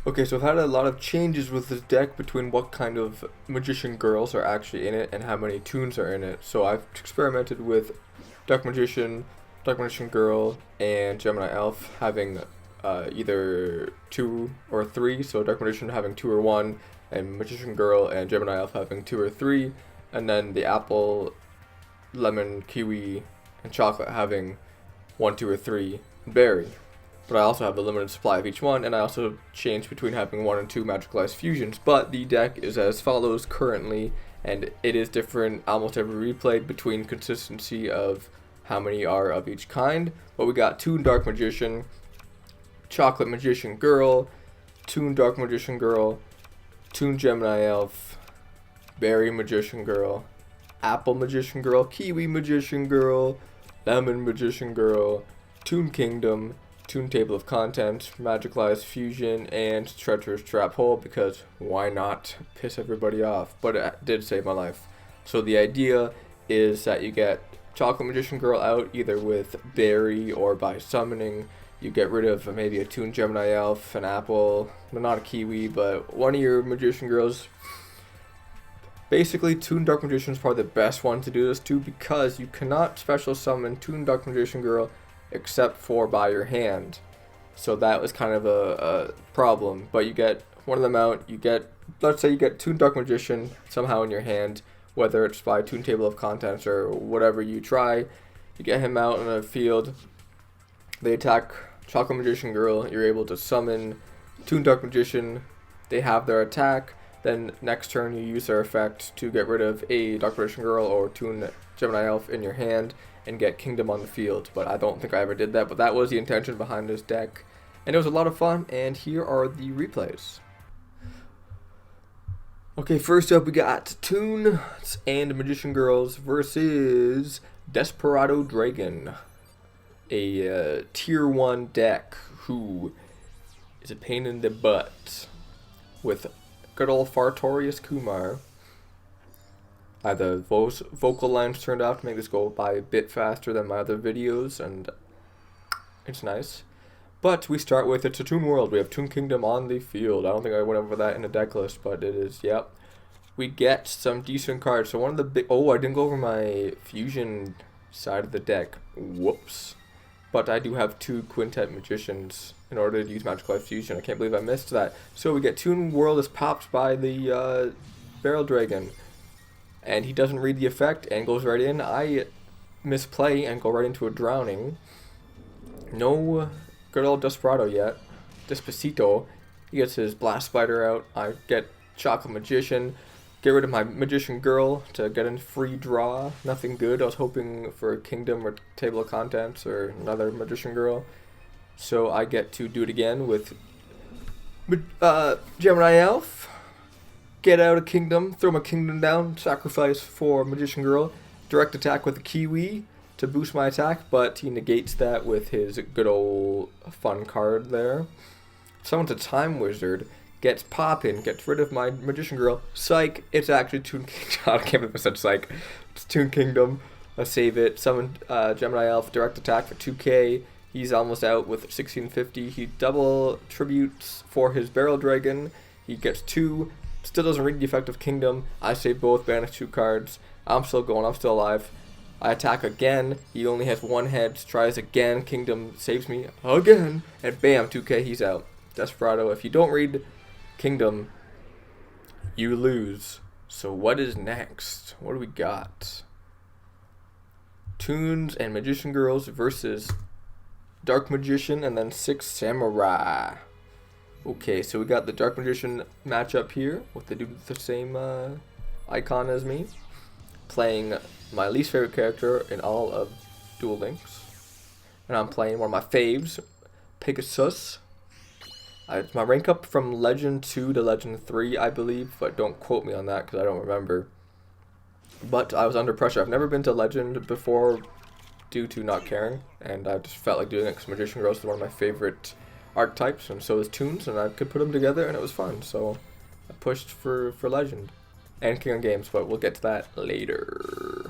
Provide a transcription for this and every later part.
Okay, so I've had a lot of changes with this deck between what kind of magician girls are actually in it and how many toons are in it. So I've experimented with Dark Magician Girl, and Gemini Elf having either 2 or 3. So Dark Magician having 2 or 1, and Magician Girl and Gemini Elf having 2 or 3, and then the apple, lemon, kiwi, and chocolate having 1, 2, or 3, and berry. But I also have a limited supply of each one, and I also change between having 1 and 2 Magicalized Fusions. But the deck is as follows currently, and it is different almost every replay between consistency of how many are of each kind. But we got Toon Dark Magician, Chocolate Magician Girl, Toon Dark Magician Girl, Toon Gemini Elf, Berry Magician Girl, Apple Magician Girl, Kiwi Magician Girl, Lemon Magician Girl, Toon Kingdom, Toon Table of Contents, Magicalized Fusion, and Treacherous Trap Hole, because why not piss everybody off? But it did save my life. So the idea is that you get Chocolate Magician Girl out either with Berry or by summoning. You get rid of maybe a Toon Gemini Elf, an Apple, not a Kiwi, but one of your Magician Girls. Basically, Toon Dark Magician is probably the best one to do this to, because you cannot special summon Toon Dark Magician Girl except for by your hand. So that was kind of a problem. But you get one of them out, you get, let's say you get Toon Dark Magician somehow in your hand, whether it's by Toon Table of Contents or whatever you try. You get him out in the field, they attack Chocolate Magician Girl, you're able to summon Toon Dark Magician, they have their attack, then next turn you use their effect to get rid of a Dark Magician Girl or Toon Gemini Elf in your hand and get Kingdom on the field. But I don't think I ever did that, but that was the intention behind this deck, and it was a lot of fun, and here are the replays. Okay, first up we got Toons and Magician Girls versus Desperado Dragon, a tier 1 deck who is a pain in the butt with good old Fartorius Kumar. I have the vocal lines turned off to make this go by a bit faster than my other videos, and it's nice. But we start with, it's a Toon World. We have Toon Kingdom on the field. I don't think I went over that in the deck list, but it is, yep. We get some decent cards. So one of the big, I didn't go over my Fusion side of the deck. Whoops. But I do have 2 Quintet Magicians in order to use Magicalized Fusion. I can't believe I missed that. So we get Toon World is popped by the Barrel Dragon. And he doesn't read the effect and goes right in. I misplay and go right into a drowning. No good old Desperado yet. Despacito. He gets his Blast Spider out. I get Chocolate Magician. Get rid of my Magician Girl to get a free draw. Nothing good. I was hoping for a Kingdom or Table of Contents or another Magician Girl. So I get to do it again with Gemini Elf. Get out of Kingdom, throw my Kingdom down, sacrifice for Magician Girl, direct attack with a Kiwi to boost my attack, but he negates that with his good old fun card there. Summons a Time Wizard, gets Poppin', gets rid of my Magician Girl, psych, it's actually Toon Kingdom, I can't believe I said psych, it's Toon Kingdom, I save it, summon Gemini Elf, direct attack for 2k, he's almost out with 1650, he double tributes for his Barrel Dragon, he gets 2, still doesn't read the effect of Kingdom. I save both, banish 2 cards. I'm still going, I'm still alive. I attack again. He only has 1 head. Tries again. Kingdom saves me again. And bam, 2k, he's out. Desperado, if you don't read Kingdom, you lose. So what is next? What do we got? Toons and Magician Girls versus Dark Magician and then 6 Samurai. Okay, so we got the Dark Magician matchup here with the dude with the same icon as me, playing my least favorite character in all of Duel Links, and I'm playing one of my faves, Pegasus. It's my rank up from Legend 2 to Legend 3, I believe, but don't quote me on that because I don't remember. But I was under pressure. I've never been to Legend before due to not caring, and I just felt like doing it because Magician Girls is one of my favorite archetypes, and so is Toons, and I could put them together and it was fun, so I pushed for Legend and King of Games, but we'll get to that later.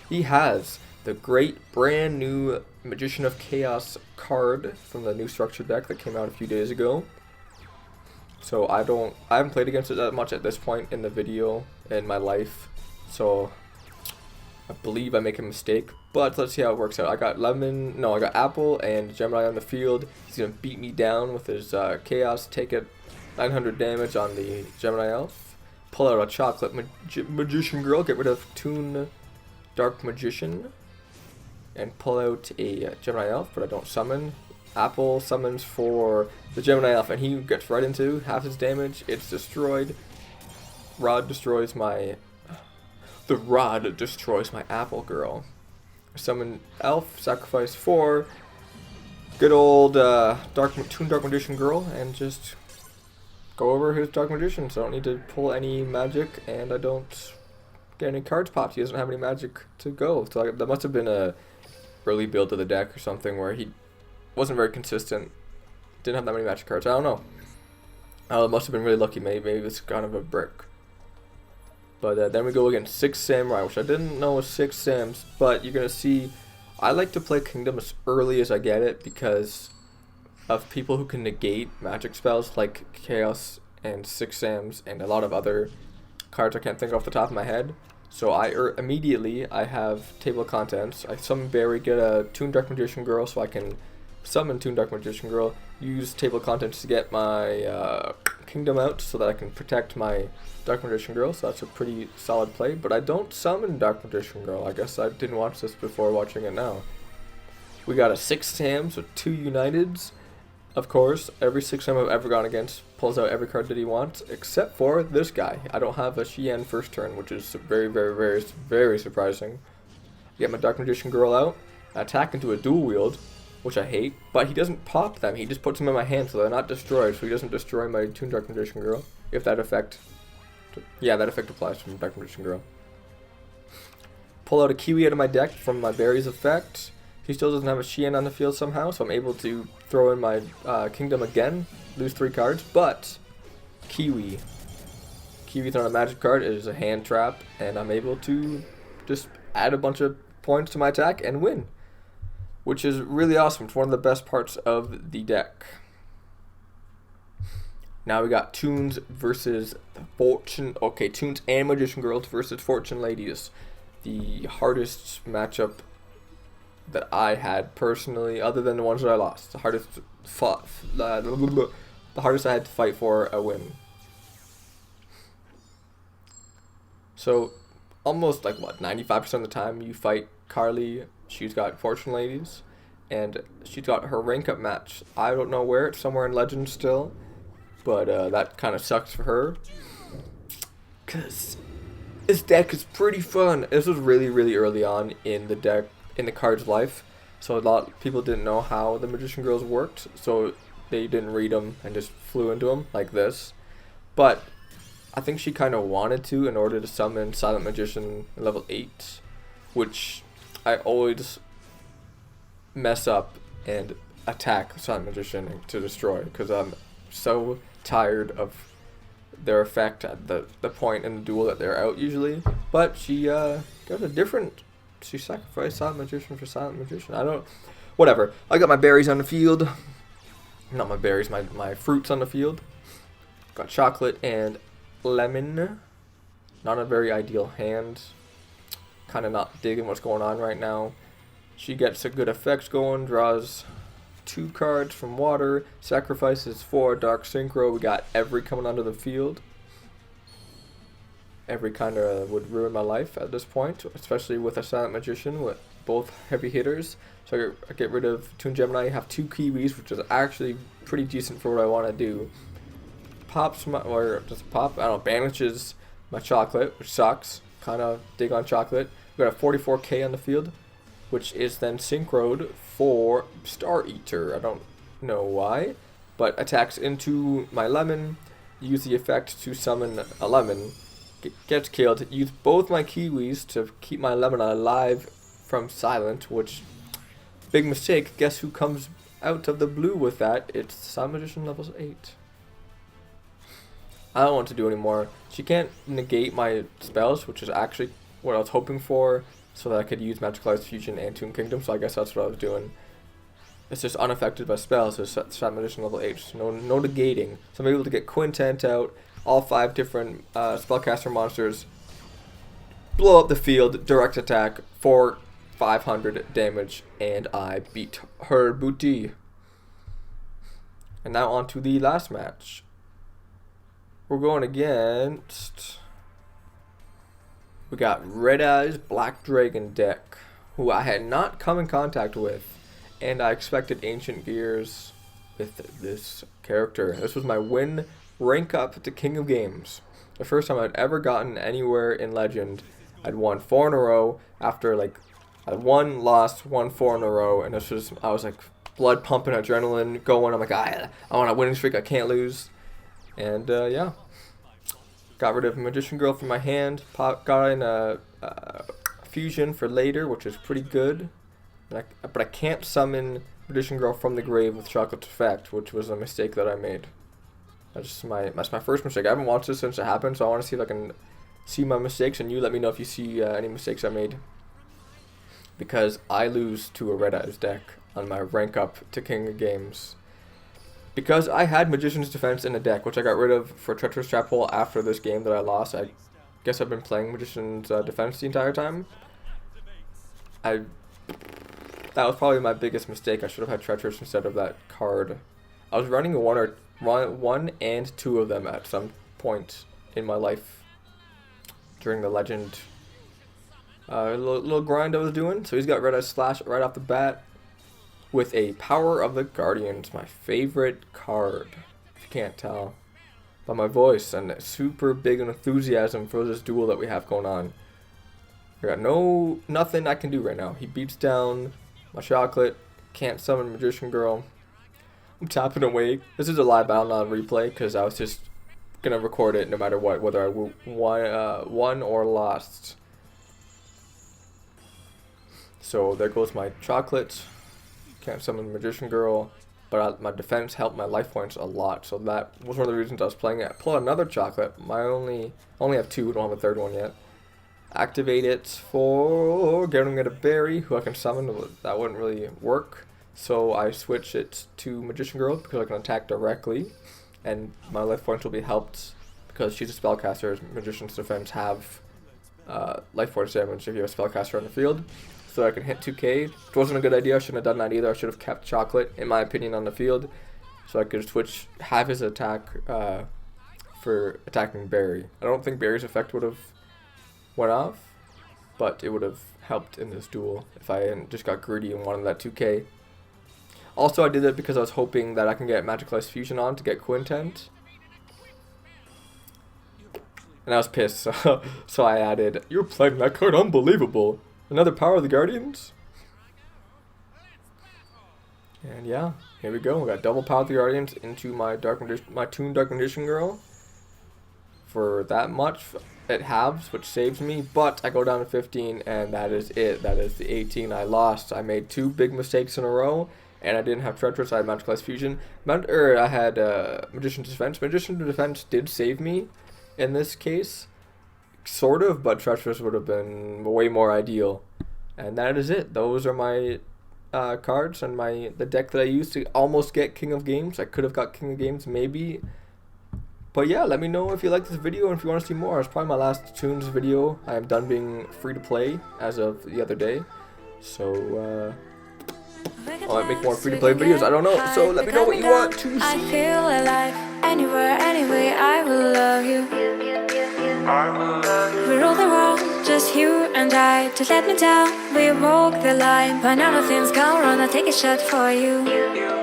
He has the great brand new Magician of Chaos card from the new structure deck that came out a few days ago. So I haven't played against it that much at this point in the video in my life. So I believe I make a mistake, but let's see how it works out. I got Apple and Gemini on the field. He's gonna beat me down with his Chaos, take it 900 damage on the Gemini Elf. Pull out a Chocolate Magician Girl, get rid of Toon Dark Magician, and pull out a Gemini Elf, but I don't summon. Apple summons for the Gemini Elf, and he gets right into half his damage. It's destroyed. The rod destroys my Apple Girl. Summon Elf, sacrifice 4. Good old Toon Dark Magician Girl, and just go over his Dark Magician. So I don't need to pull any magic, and I don't get any cards popped. He doesn't have any magic to go. So that must have been a early build of the deck or something where he wasn't very consistent. Didn't have that many magic cards. I don't know. It must have been really lucky. Maybe it's kind of a brick. But then we go against 6 Samurai, which I didn't know was 6 Sams. But you're going to see, I like to play Kingdom as early as I get it because of people who can negate magic spells like Chaos and 6 Sams and a lot of other cards I can't think off the top of my head. So immediately I have table of contents. I summon Barry, get a Toon Dark Magician Girl so I can summon Toon Dark Magician Girl, use table of contents to get my Kingdom out so that I can protect my Dark Magician Girl, so that's a pretty solid play. But I don't summon Dark Magician Girl. I guess I didn't watch this before watching it now. We got a 6 Sams with 2 Uniteds. Of course, every 6 Sam I've ever gone against pulls out every card that he wants, except for this guy. I don't have a Xian first turn, which is very, very, very, very surprising. Get my Dark Magician Girl out, attack into a dual wield, which I hate, but he doesn't pop them. He just puts them in my hand so they're not destroyed, so he doesn't destroy my Toon Dark Magician Girl. If that effect... Yeah, that effect applies to my Dark Magician Girl. Pull out a Kiwi out of my deck from my Berries effect. He still doesn't have a Xian on the field somehow, so I'm able to throw in my Kingdom again, lose 3 cards, but Kiwi. Kiwi's on a magic card, it is a hand trap, and I'm able to just add a bunch of points to my attack and win. Which is really awesome. It's one of the best parts of the deck. Now we got Toons versus Fortune. Okay, Toons and Magician Girls versus Fortune Ladies. The hardest matchup that I had personally, other than the ones that I lost. The hardest I had to fight for a win. So, almost like what, 95% of the time you fight Carly. She's got Fortune Ladies, and she's got her rank up match. I don't know where, it's somewhere in Legends still, but that kind of sucks for her. Because this deck is pretty fun. This was really, really early on in the deck, in the card's life, so a lot of people didn't know how the Magician Girls worked, so they didn't read them and just flew into them like this. But I think she kind of wanted to in order to summon Silent Magician level 8, which I always mess up and attack Silent Magician to destroy because I'm so tired of their effect at the point in the duel that they're out usually. But she got a different... She sacrificed Silent Magician for Silent Magician. Whatever. I got my berries on the field. Not my berries, my fruits on the field. Got chocolate and lemon. Not a very ideal hand. Kind of not digging what's going on right now. She gets a good effect going, draws 2 cards from water, sacrifices 4 Dark Synchro. We got every coming onto the field. Every kind of would ruin my life at this point, especially with a Silent Magician with both heavy hitters. So I get rid of Toon Gemini. I have 2 Kiwis, which is actually pretty decent for what I want to do. Pops my, or just pop, I don't know, banishes my chocolate, which sucks. Kind of dig on chocolate. We got a 44k on the field, which is then synchroed for Star Eater. I don't know why, but attacks into my lemon. Use the effect to summon a lemon. Gets killed. Use both my Kiwis to keep my lemon alive from Silent, which, big mistake. Guess who comes out of the blue with that? It's Silent Magician levels 8. I don't want to do anymore. She can't negate my spells, which is actually what I was hoping for, so that I could use Magicalized Fusion and Toon Kingdom, so I guess that's what I was doing. it's just unaffected by spells. So it's at magician level 8. So no negating. So I'm able to get Quintet out, all 5 different spellcaster monsters, blow up the field, direct attack for 500 damage, and I beat her booty. And now on to the last match. We're going against, we got Red Eyes Black Dragon deck, who I had not come in contact with, and I expected Ancient Gears with this character. This was my win rank up to King of Games. The first time I'd ever gotten anywhere in Legend. I'd won 4 in a row after like, I won, lost, won 4 in a row, and this was, I was like blood pumping, adrenaline going. I'm like, I want a winning streak, I can't lose. And yeah, got rid of Magician Girl from my hand, got in a fusion for later, which is pretty good. But I can't summon Magician Girl from the grave with Chocolate's effect, which was a mistake that I made. That's my first mistake. I haven't watched this since it happened, so I want to see if I can see my mistakes, and you let me know if you see any mistakes I made. Because I lose to a Red Eyes deck on my rank up to King of Games. Because I had Magician's Defense in the deck, which I got rid of for Treacherous Trap Hole after this game that I lost. I guess I've been playing Magician's Defense the entire time. That was probably my biggest mistake. I should have had Treacherous instead of that card. I was running one and 2 of them at some point in my life during the Legend little grind I was doing. So he's got Red Eye Slash right off the bat with a Power of the Guardians, my favorite card, if you can't tell by my voice and super big enthusiasm for this duel that we have going on. I got nothing I can do right now. He beats down my Chocolate, can't summon Magician Girl. I'm tapping away. This is a live battle, not a replay, because I was just gonna record it no matter what, whether I won or lost. So there goes my Chocolate. Can't summon Magician Girl, but my defense helped my life points a lot. So that was one of the reasons I was playing it. I pulled another Chocolate. I only have 2. Don't have a third one yet. Activate it for getting it a berry, who I can summon. That wouldn't really work, so I switch it to Magician Girl because I can attack directly, and my life points will be helped because she's a spellcaster. Magician's Defense have life points damage if you have a spellcaster on the field, so I can hit 2k. It wasn't a good idea. I shouldn't have done that either. I should have kept Chocolate, in my opinion, on the field, so I could have his attack for attacking Berry. I don't think Berry's effect would have went off, but it would have helped in this duel if I hadn't just got greedy and wanted that 2k. Also, I did it because I was hoping that I can get Magicalized Fusion on to get Quintet, and I was pissed, so I added, "You're playing that card, unbelievable! Another Power of the Guardians?" And yeah, here we go. We got double Power of the Guardians into my Toon Dark Magician Girl. For that much, it halves, which saves me, but I go down to 15, and that is it. That is the 18 I lost. I made 2 big mistakes in a row, and I didn't have Treacherous. I had Magicalized Fusion. I had Magician's Defense. Magician's Defense did save me in this case, sort of, but Treacherous would have been way more ideal. And that is it. Those are my cards and the deck that I used to almost get King of Games. I could have got King of Games, maybe. But yeah, let me know if you like this video and if you want to see more. It's probably my last Toons video. I am done being free to play as of the other day. So, I might make more free to play videos. I don't know. So let me know what you want to see. I feel alive. Anywhere, anyway, I will love you. We rule the world, just you and I. Just let me down, we walk the line. When all the things go wrong, I take a shot for you.